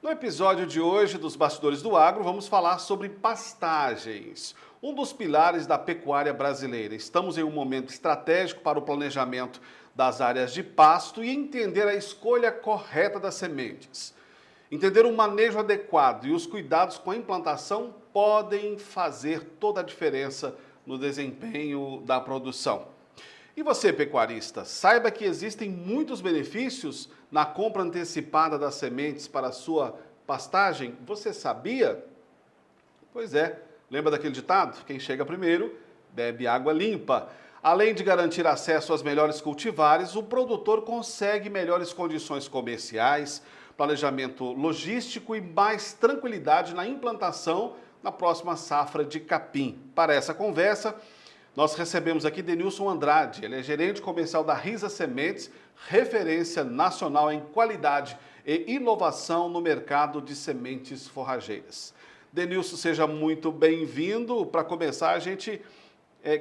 No episódio de hoje dos Bastidores do Agro, vamos falar sobre pastagens, um dos pilares da pecuária brasileira. Estamos em um momento estratégico para o planejamento das áreas de pasto e entender a escolha correta das sementes. Entender o manejo adequado e os cuidados com a implantação podem fazer toda a diferença no desempenho da produção. E você, pecuarista, saiba que existem muitos benefícios na compra antecipada das sementes para a sua pastagem. Você sabia? Pois é, lembra daquele ditado? Quem chega primeiro, bebe água limpa. Além de garantir acesso às melhores cultivares, o produtor consegue melhores condições comerciais, planejamento logístico e mais tranquilidade na implantação na próxima safra de capim. Para essa conversa, nós recebemos aqui Denilson Andrade, ele é gerente comercial da Risa Sementes, referência nacional em qualidade e inovação no mercado de sementes forrageiras. Denilson, seja muito bem-vindo. Para começar, a gente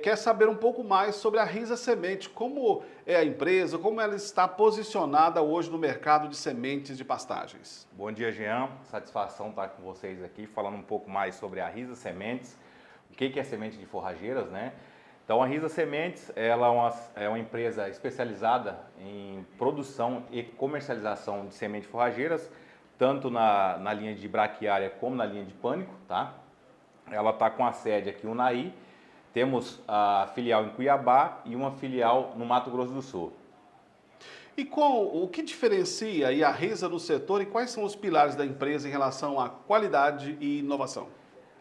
quer saber um pouco mais sobre a Risa Semente, como é a empresa, como ela está posicionada hoje no mercado de sementes de pastagens. Bom dia, Jean. Satisfação estar com vocês aqui, falando um pouco mais sobre a Risa Sementes, o que é semente de forrageiras, né? Então, a Risa Sementes ela é uma empresa especializada em produção e comercialização de sementes forrageiras, tanto na linha de braquiária como na linha de pânico, tá? Ela está com a sede aqui em Unai, temos a filial em Cuiabá e uma filial no Mato Grosso do Sul. E o que diferencia aí a Risa no setor e quais são os pilares da empresa em relação à qualidade e inovação?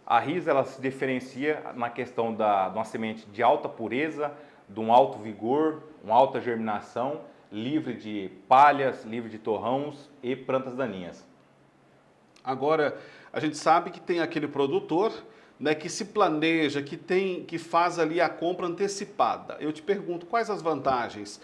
A Risa ela se diferencia na questão de uma semente de alta pureza, de um alto vigor, uma alta germinação, livre de palhas, livre de torrões e plantas daninhas. Agora, a gente sabe que tem aquele produtor, né, que se planeja, que faz ali a compra antecipada. Eu te pergunto, quais as vantagens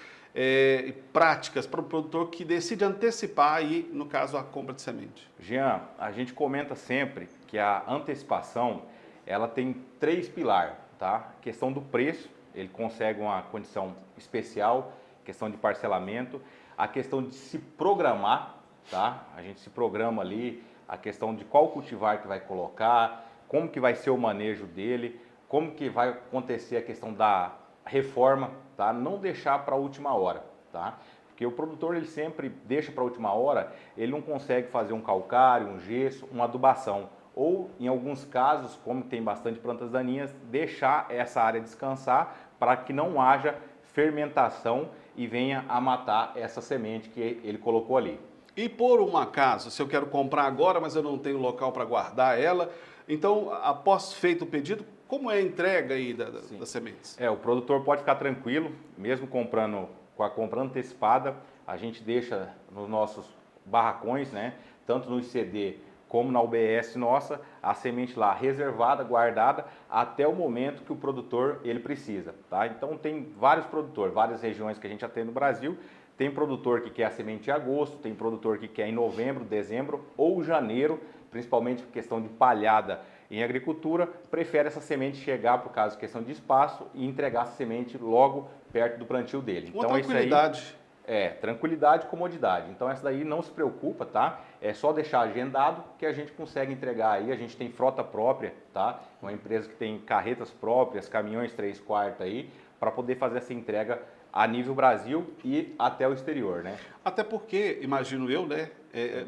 práticas para o produtor que decide antecipar aí, no caso, a compra de semente? Jean, a gente comenta sempre que a antecipação ela tem 3 pilares, tá? Questão do preço, ele consegue uma condição especial, questão de parcelamento, a questão de se programar, tá? A gente se programa ali, a questão de qual cultivar que vai colocar, como que vai ser o manejo dele, como que vai acontecer a questão da reforma, tá? Não deixar para a última hora, tá? Porque o produtor ele sempre deixa para a última hora, ele não consegue fazer um calcário, um gesso, uma adubação. Ou, em alguns casos, como tem bastante plantas daninhas, deixar essa área descansar para que não haja fermentação e venha a matar essa semente que ele colocou ali. E por um acaso, se eu quero comprar agora, mas eu não tenho local para guardar ela, então, após feito o pedido, como é a entrega aí das sementes? O produtor pode ficar tranquilo, mesmo comprando com a compra antecipada, a gente deixa nos nossos barracões, né, tanto no ICD como na UBS nossa, a semente lá reservada, guardada, até o momento que o produtor ele precisa, tá? Então tem vários produtores, várias regiões que a gente atende no Brasil, tem produtor que quer a semente em agosto, tem produtor que quer em novembro, dezembro ou janeiro, principalmente por questão de palhada em agricultura, prefere essa semente chegar, por causa de questão de espaço, e entregar essa semente logo perto do plantio dele. Uma tranquilidade. Isso aí tranquilidade e comodidade. Então essa daí não se preocupa, tá? É só deixar agendado que a gente consegue entregar aí. A gente tem frota própria, tá? Uma empresa que tem carretas próprias, caminhões 3/4 aí, para poder fazer essa entrega a nível Brasil e até o exterior, né? Até porque, imagino eu, né?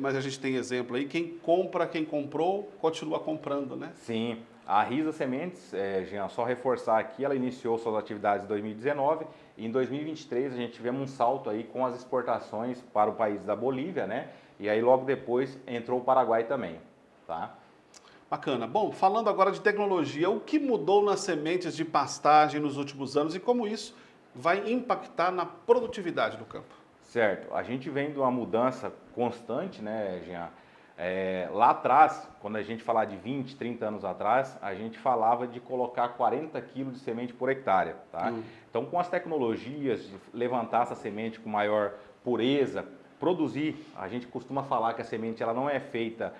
Mas a gente tem exemplo aí, quem comprou, continua comprando, né? Sim. A Risa Sementes, Jean, só reforçar aqui, ela iniciou suas atividades em 2019 e em 2023 a gente tivemos um salto aí com as exportações para o país da Bolívia, né? E aí logo depois entrou o Paraguai também, tá? Bacana. Bom, falando agora de tecnologia, o que mudou nas sementes de pastagem nos últimos anos e como isso vai impactar na produtividade do campo? Certo. A gente vem de uma mudança constante, né, Jean? Lá atrás, quando a gente falar de 20, 30 anos atrás, a gente falava de colocar 40 quilos de semente por hectare, tá? Então, com as tecnologias de levantar essa semente com maior pureza, produzir, a gente costuma falar que a semente ela não é feita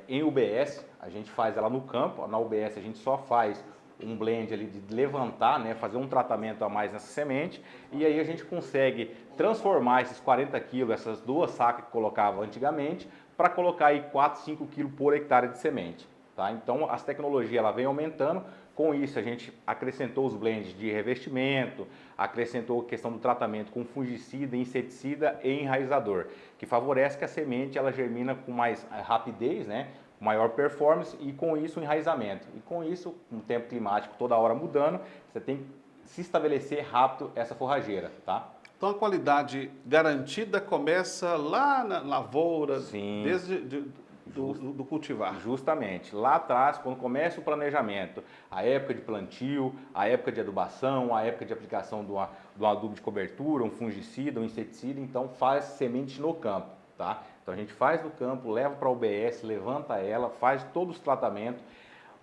em UBS, a gente faz ela no campo, na UBS a gente só faz um blend ali de levantar, né, fazer um tratamento a mais nessa semente, e aí a gente consegue transformar esses 40 quilos, essas duas sacas que colocava antigamente, para colocar aí 4, 5 quilos por hectare de semente. Tá? Então, as tecnologias ela vem aumentando. Com isso, a gente acrescentou os blends de revestimento, acrescentou a questão do tratamento com fungicida, inseticida e enraizador, que favorece que a semente ela germina com mais rapidez, né? Maior performance e com isso o enraizamento. E com isso, com o tempo climático toda hora mudando, você tem que se estabelecer rápido essa forrageira, tá? Então a qualidade garantida começa lá na lavoura, Sim. desde do cultivar. Justamente. Lá atrás, quando começa o planejamento, a época de plantio, a época de adubação, a época de aplicação do adubo de cobertura, um fungicida, um inseticida, então faz semente no campo, tá? Então a gente faz no campo, leva para a UBS, levanta ela, faz todos os tratamentos,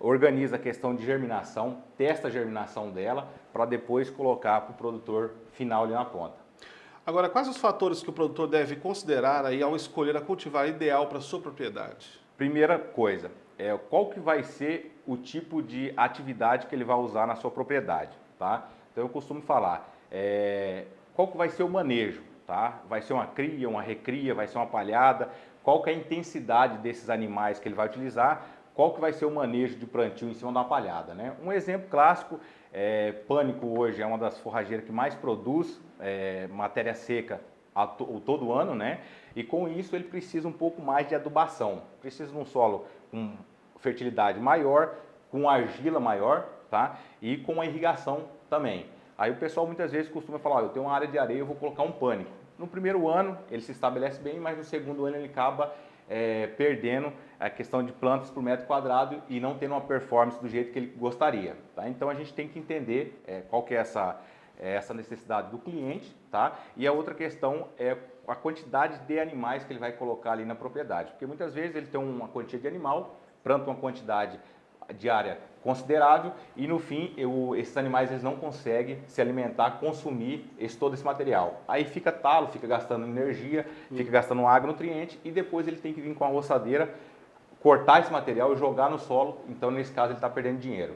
organiza a questão de germinação, testa a germinação dela, para depois colocar para o produtor final ali na ponta. Agora, quais os fatores que o produtor deve considerar aí ao escolher a cultivar ideal para a sua propriedade? Primeira coisa, qual que vai ser o tipo de atividade que ele vai usar na sua propriedade, tá? Então eu costumo falar, qual que vai ser o manejo, tá? Vai ser uma cria, uma recria, vai ser uma palhada, qual que é a intensidade desses animais que ele vai utilizar, qual que vai ser o manejo de plantio em cima da palhada, né? Um exemplo clássico, Pânico hoje é uma das forrageiras que mais produz matéria seca todo ano, né? E com isso ele precisa um pouco mais de adubação, precisa de um solo com fertilidade maior, com argila maior, tá? E com a irrigação também. Aí o pessoal muitas vezes costuma falar, eu tenho uma área de areia, eu vou colocar um Pânico. No primeiro ano ele se estabelece bem, mas no segundo ano ele acaba perdendo a questão de plantas por metro quadrado e não tendo uma performance do jeito que ele gostaria. Tá? Então a gente tem que entender qual que é essa necessidade do cliente, tá? E a outra questão é a quantidade de animais que ele vai colocar ali na propriedade. Porque muitas vezes ele tem uma quantia de animal, planta uma quantidade diária considerável e no fim esses animais eles não conseguem se alimentar, consumir todo esse material. Aí fica talo, fica gastando energia, fica gastando água, nutriente e depois ele tem que vir com a roçadeira, cortar esse material e jogar no solo, então nesse caso ele está perdendo dinheiro.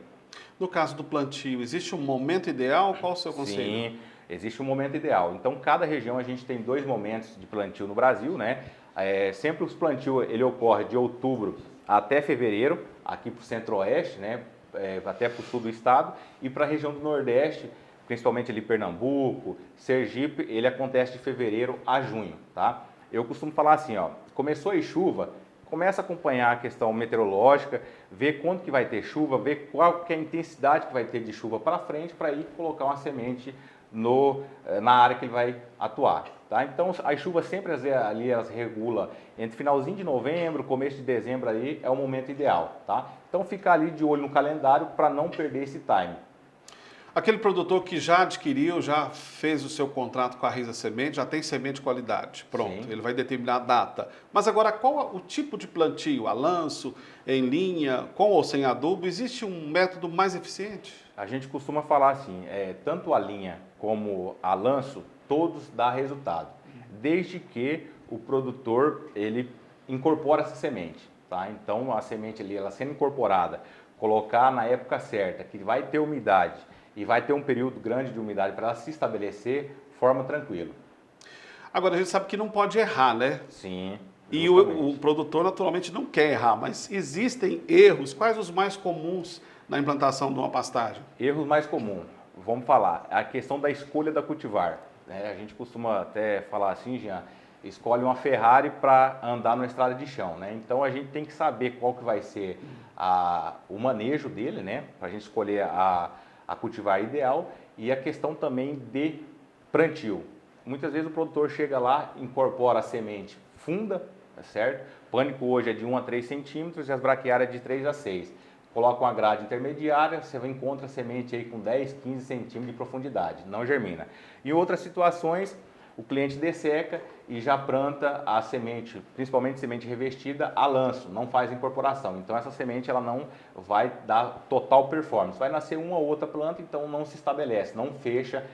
No caso do plantio, existe um momento ideal? Qual o seu conselho? Sim, existe um momento ideal. Então cada região a gente tem 2 momentos de plantio no Brasil, né? Sempre os plantios ele ocorre de outubro até fevereiro, aqui para o centro-oeste, né? Até para o sul do estado e para a região do nordeste, principalmente ali Pernambuco, Sergipe, ele acontece de fevereiro a junho, tá? Eu costumo falar assim, ó, começou a chuva, começa a acompanhar a questão meteorológica, ver quanto que vai ter chuva, ver qual que é a intensidade que vai ter de chuva para frente, para ir colocar uma semente na área que ele vai atuar. Tá? Então, as chuvas sempre ali elas regulam entre finalzinho de novembro, começo de dezembro aí é o momento ideal. Tá? Então, ficar ali de olho no calendário para não perder esse time. Aquele produtor que já adquiriu, já fez o seu contrato com a Risa Semente, já tem semente de qualidade, pronto, Sim. ele vai determinar a data. Mas agora, qual o tipo de plantio? A lanço, em linha, com ou sem adubo? Existe um método mais eficiente? A gente costuma falar assim, tanto a linha como a lanço, todos dá resultado, desde que o produtor ele incorpora essa semente. Tá? Então, a semente ali, ela sendo incorporada, colocar na época certa, que vai ter umidade, e vai ter um período grande de umidade para ela se estabelecer, forma tranquilo. Agora, a gente sabe que não pode errar, né? Sim. E o produtor naturalmente não quer errar, mas existem erros. Quais os mais comuns na implantação de uma pastagem? Erros mais comuns, vamos falar, a questão da escolha da cultivar. Né? A gente costuma até falar assim, Jean, escolhe uma Ferrari para andar numa estrada de chão. Né? Então a gente tem que saber qual que vai ser o manejo dele, né? Para a gente escolher a cultivar ideal e a questão também de plantio. Muitas vezes o produtor chega lá, incorpora a semente funda, certo? Pânico hoje é de 1 a 3 centímetros e as braquiárias de 3 a 6. Coloca uma grade intermediária, você encontra a semente aí com 10, 15 centímetros de profundidade, não germina. Em outras situações, o cliente desseca e já planta a semente, principalmente semente revestida, a lanço, não faz incorporação. Então essa semente ela não vai dar total performance. Vai nascer uma ou outra planta, então não se estabelece, não fecha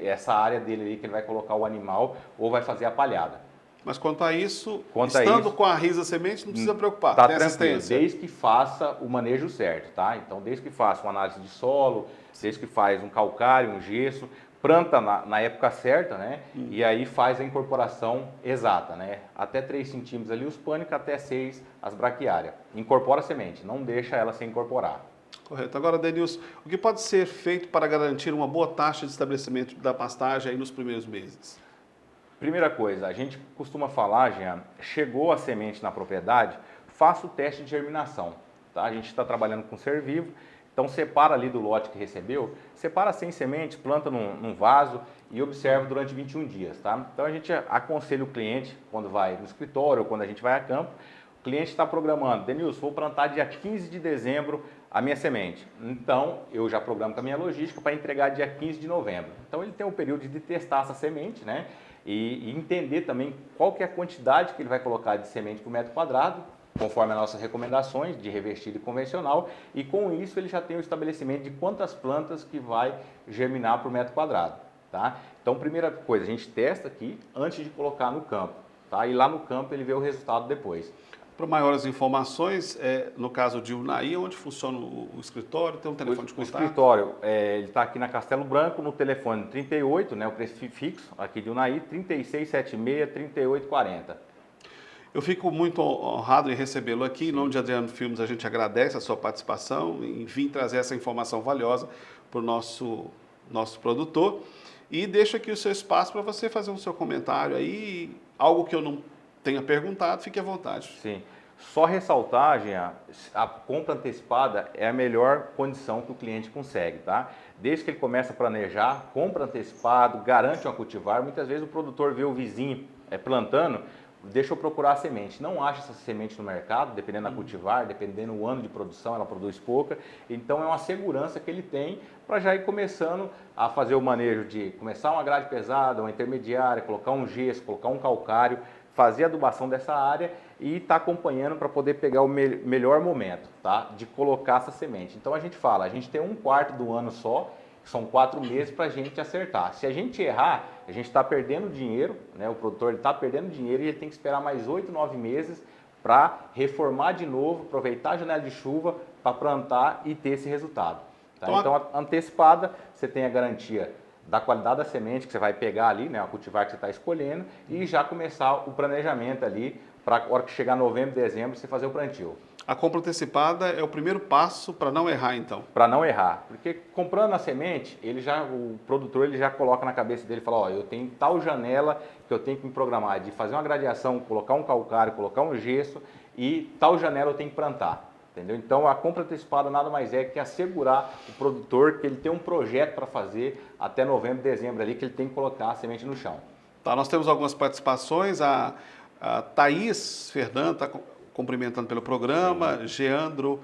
essa área dele ali que ele vai colocar o animal ou vai fazer a palhada. Mas quanto a isso, estando com a Risa Semente, não precisa preocupar, tá tem tranquilo, assistência. desde que faça o manejo certo, tá? Então, desde que faça uma análise de solo, desde que faz um calcário, um gesso, planta na época certa, né? E aí faz a incorporação exata, né? Até 3 centímetros ali os pânicos, até 6 as braquiárias. Incorpora a semente, não deixa ela se incorporar. Correto. Agora, Denilson, o que pode ser feito para garantir uma boa taxa de estabelecimento da pastagem aí nos primeiros meses? Primeira coisa, a gente costuma falar, Jean, chegou a semente na propriedade, faça o teste de germinação. Tá? A gente está trabalhando com ser vivo, então separa ali do lote que recebeu, separa 100 sementes, planta num vaso e observa durante 21 dias. Tá? Então a gente aconselha o cliente, quando vai no escritório ou quando a gente vai a campo, o cliente está programando, Denilson, vou plantar dia 15 de dezembro a minha semente. Então, eu já programo com a minha logística para entregar dia 15 de novembro. Então, ele tem um período de testar essa semente, né? E entender também qual que é a quantidade que ele vai colocar de semente por metro quadrado, conforme as nossas recomendações de revestido e convencional, e com isso ele já tem o estabelecimento de quantas plantas que vai germinar por metro quadrado, tá? Então, primeira coisa, a gente testa aqui antes de colocar no campo, tá? E lá no campo ele vê o resultado depois. Para maiores informações, no caso de Unai, onde funciona o escritório, tem um telefone de contato? O escritório, ele está aqui na Castelo Branco, no telefone 38, né, o preço fixo aqui de Unai, 3676-3840. Eu fico muito honrado em recebê-lo aqui. Em nome de Adriano Filmes, a gente agradece a sua participação em vir trazer essa informação valiosa para o nosso produtor. E deixo aqui o seu espaço para você fazer o seu comentário aí, algo que eu não tenha perguntado, fique à vontade. Sim. Só ressaltar, Jean, a compra antecipada é a melhor condição que o cliente consegue, tá? Desde que ele começa a planejar, compra antecipado, garante uma cultivar. Muitas vezes o produtor vê o vizinho plantando, deixa eu procurar a semente. Não acha essa semente no mercado, dependendo da cultivar, dependendo do ano de produção, ela produz pouca. Então é uma segurança que ele tem para já ir começando a fazer o manejo de começar uma grade pesada, uma intermediária, colocar um gesso, colocar um calcário, fazer a adubação dessa área e estar acompanhando para poder pegar o melhor momento, tá? De colocar essa semente. Então a gente fala, a gente tem 1/4 do ano só, são 4 meses para a gente acertar. Se a gente errar, a gente está perdendo dinheiro, né? O produtor está perdendo dinheiro e ele tem que esperar mais 8, 9 meses para reformar de novo, aproveitar a janela de chuva para plantar e ter esse resultado. Tá? Então, antecipada, você tem a garantia da qualidade da semente que você vai pegar ali, né, a cultivar que você está escolhendo, e já começar o planejamento ali para a hora que chegar novembro, dezembro, você fazer o plantio. A compra antecipada é o primeiro passo para não errar, então? Para não errar, porque comprando a semente, o produtor ele já coloca na cabeça dele e fala, ó, eu tenho tal janela que eu tenho que me programar de fazer uma gradiação, colocar um calcário, colocar um gesso e tal janela eu tenho que plantar. Entendeu? Então, a compra antecipada nada mais é que assegurar o produtor que ele tem um projeto para fazer até novembro, dezembro ali, que ele tem que colocar a semente no chão. Tá, nós temos algumas participações. A Thaís Fernanda está cumprimentando pelo programa. Sim. Geandro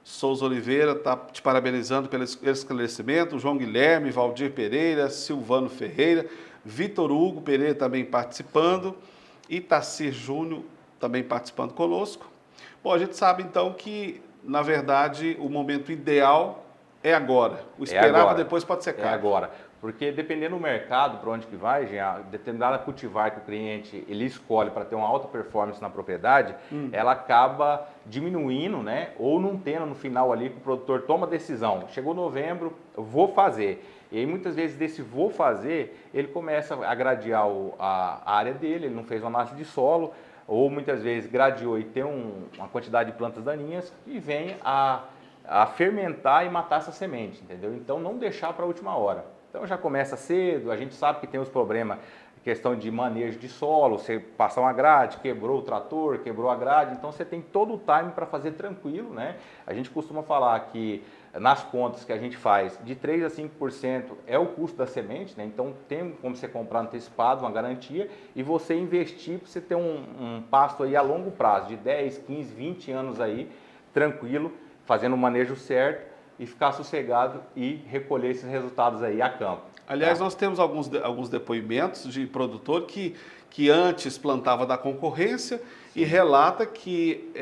Souza Oliveira está te parabenizando pelo esclarecimento. João Guilherme, Valdir Pereira, Silvano Ferreira, Vitor Hugo Pereira também participando. E Tacir Júnior também participando conosco. Bom, a gente sabe então que, na verdade, o momento ideal é agora. O esperado depois pode ser caro. É agora. Porque dependendo do mercado, para onde que vai, determinada cultivar que o cliente ele escolhe para ter uma alta performance na propriedade, ela acaba diminuindo, né? Ou não tendo no final ali que o produtor toma a decisão. Chegou novembro, eu vou fazer. E aí muitas vezes desse vou fazer, ele começa a gradear a área dele, ele não fez uma análise de solo, ou muitas vezes gradeou e tem uma quantidade de plantas daninhas e vem a fermentar e matar essa semente, entendeu? Então não deixar para a última hora. Então já começa cedo, a gente sabe que tem os problemas, questão de manejo de solo, você passar uma grade, quebrou o trator, quebrou a grade, então você tem todo o time para fazer tranquilo, né? A gente costuma falar que nas contas que a gente faz, de 3 a 5% é o custo da semente, né? Então tem como você comprar antecipado, uma garantia, e você investir para você ter um pasto aí a longo prazo, de 10, 15, 20 anos aí, tranquilo, fazendo o manejo certo e ficar sossegado e recolher esses resultados aí a campo. Aliás, nós temos alguns depoimentos de produtor que antes plantava da concorrência e relata que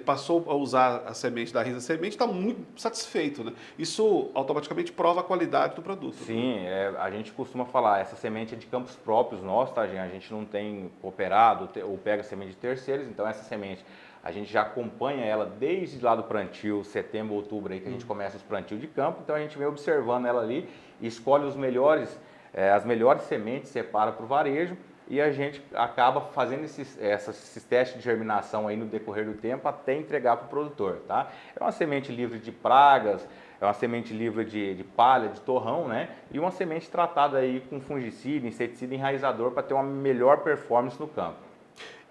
passou a usar a semente da Risa Semente, está muito satisfeito, né? Isso automaticamente prova a qualidade do produto. Sim, a gente costuma falar, essa semente é de campos próprios nossos, tá, gente? A gente não tem cooperado ou pega semente de terceiros, então essa semente a gente já acompanha ela desde lá do plantio, setembro, outubro, aí que a gente começa os plantios de campo, então a gente vem observando ela ali e escolhe os melhores as melhores sementes separa para o varejo e a gente acaba fazendo esses testes de germinação aí no decorrer do tempo até entregar para o produtor, tá? É uma semente livre de pragas, é uma semente livre de palha, de torrão, né? E uma semente tratada aí com fungicida, inseticida enraizador para ter uma melhor performance no campo.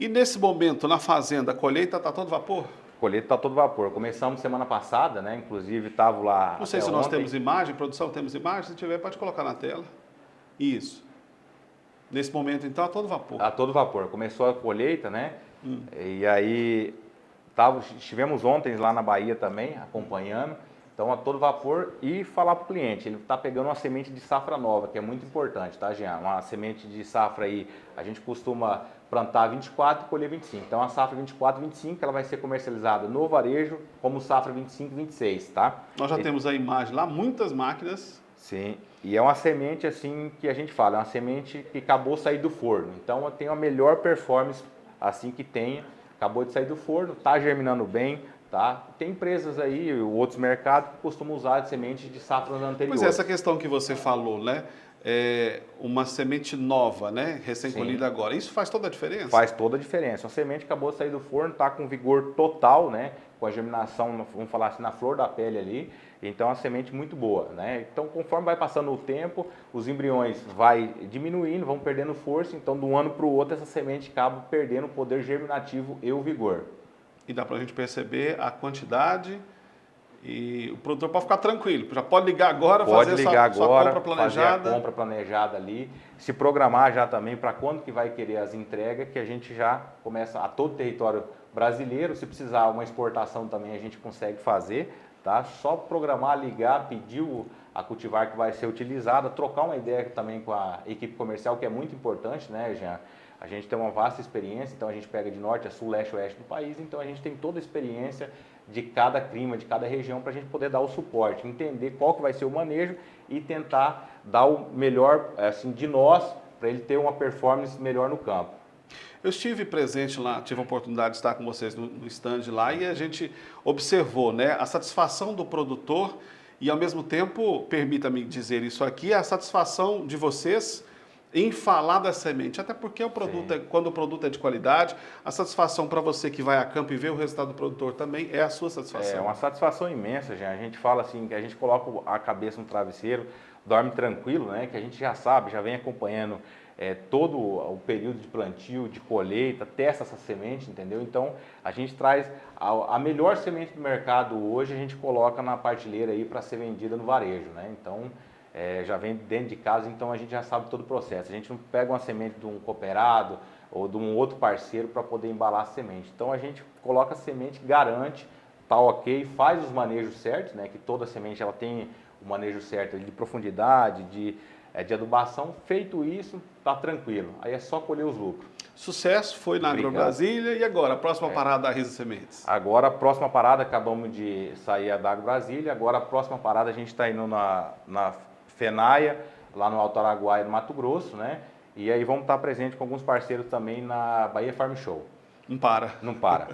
E nesse momento, na fazenda, a colheita está todo vapor? Colheita está todo vapor. Começamos semana passada, né? Inclusive estava lá. Não sei se nós temos imagem, produção, temos imagem. Se tiver, pode colocar na tela. Isso. Nesse momento, então, a todo vapor. A todo vapor. Começou a colheita, né? E aí, estivemos ontem lá na Bahia também, acompanhando. Então, a todo vapor e falar para o cliente. Ele está pegando uma semente de safra nova, que é muito importante, tá, Jean? Uma semente de safra aí, a gente costuma plantar 24 e colher 25. Então, a safra 24 e 25, ela vai ser comercializada no varejo como safra 25 e 26, tá? Nós já temos a imagem lá, muitas máquinas. Sim, e é uma semente assim que a gente fala, é uma semente que acabou de sair do forno. Então tem a melhor performance assim que tenha, acabou de sair do forno, está germinando bem, tá? Tem empresas aí, outros mercados que costumam usar semente de safras anteriores. Pois é, essa questão que você falou, né? É uma semente nova, né? Recém-colhida agora. Isso faz toda a diferença? Faz toda a diferença. Uma semente que acabou de sair do forno, está com vigor total, né? Com a germinação, vamos falar assim, na flor da pele ali. Então, é uma semente muito boa, né? Então, conforme vai passando o tempo, os embriões vai diminuindo, vão perdendo força. Então, de um ano para o outro, essa semente acaba perdendo o poder germinativo e o vigor. E dá para a gente perceber a quantidade e o produtor pode ficar tranquilo. Já pode ligar agora, pode fazer ligar sua agora, compra planejada. Fazer a compra planejada ali. Se programar já também para quando que vai querer as entregas, que a gente já começa a todo o território brasileiro. Se precisar uma exportação também, a gente consegue fazer. Tá? Só programar, ligar, pedir a cultivar que vai ser utilizada, trocar uma ideia também com a equipe comercial, que é muito importante, né, Jean? A gente tem uma vasta experiência, então a gente pega de norte a sul, leste a oeste do país, então a gente tem toda a experiência de cada clima, de cada região, para a gente poder dar o suporte, entender qual que vai ser o manejo e tentar dar o melhor assim, de nós, para ele ter uma performance melhor no campo. Eu estive presente lá, tive a oportunidade de estar com vocês no stand lá e a gente observou, né, a satisfação do produtor e, ao mesmo tempo, permita-me dizer isso aqui, a satisfação de vocês em falar da semente, até porque o produto quando o produto é de qualidade, a satisfação para você que vai a campo e vê o resultado do produtor também é a sua satisfação. É uma satisfação imensa, gente. A gente fala assim, que a gente coloca a cabeça no travesseiro, dorme tranquilo, né, que a gente já sabe, já vem acompanhando todo o período de plantio, de colheita, testa essa semente, entendeu? Então, a gente traz a melhor semente do mercado hoje, a gente coloca na partilheira aí para ser vendida no varejo, né? Então, já vem dentro de casa, então a gente já sabe todo o processo. A gente não pega uma semente de um cooperado ou de um outro parceiro para poder embalar a semente. Então, a gente coloca a semente, garante, tá ok, faz os manejos certos, né? Que toda semente ela tem o manejo certo de profundidade, de adubação. Feito isso, tá tranquilo. Aí é só colher os lucros. Sucesso, foi na AgroBrasília e agora, a próxima parada da Risa Sementes? Agora, a próxima parada, acabamos de sair da AgroBrasília, agora a próxima parada a gente está indo na FENAIA, lá no Alto Araguaia, no Mato Grosso, né? E aí vamos estar presente com alguns parceiros também na Bahia Farm Show. Não para. Não para.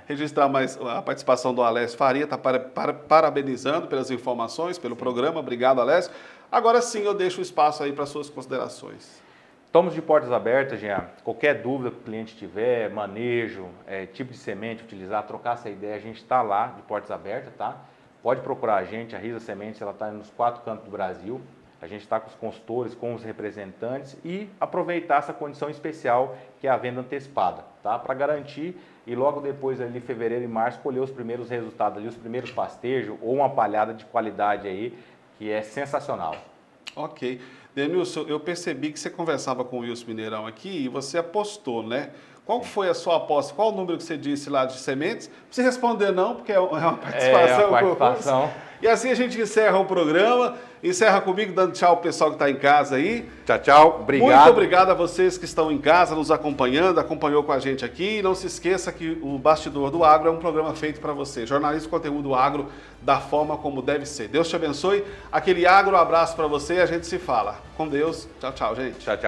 Registrar mais a participação do Alessio Faria, está parabenizando pelas informações, pelo programa. Obrigado, Alessio. Agora sim, eu deixo o espaço aí para suas considerações. Estamos de portas abertas, Jean. Qualquer dúvida que o cliente tiver, manejo, tipo de semente utilizar, trocar essa ideia, a gente está lá de portas abertas, tá? Pode procurar a gente, a Risa Sementes, ela está nos 4 cantos do Brasil. A gente está com os consultores, com os representantes e aproveitar essa condição especial que é a venda antecipada, tá? Para garantir e logo depois ali, fevereiro e março, colher os primeiros resultados ali, os primeiros pastejos ou uma palhada de qualidade aí, que é sensacional. Ok. Denilson, eu percebi que você conversava com o Wilson Mineirão aqui e você apostou, né? Qual foi a sua aposta? Qual o número que você disse lá de sementes? Não precisa responder não, porque é uma participação. É uma participação. E assim a gente encerra o programa. Encerra comigo, dando tchau ao pessoal que está em casa aí. Tchau, tchau. Obrigado. Muito obrigado a vocês que estão em casa, nos acompanhando, acompanhou com a gente aqui. E não se esqueça que o Bastidor do Agro é um programa feito para você. Jornalismo, conteúdo agro da forma como deve ser. Deus te abençoe. Aquele agro abraço para você e a gente se fala. Com Deus. Tchau, tchau, gente. Tchau, tchau.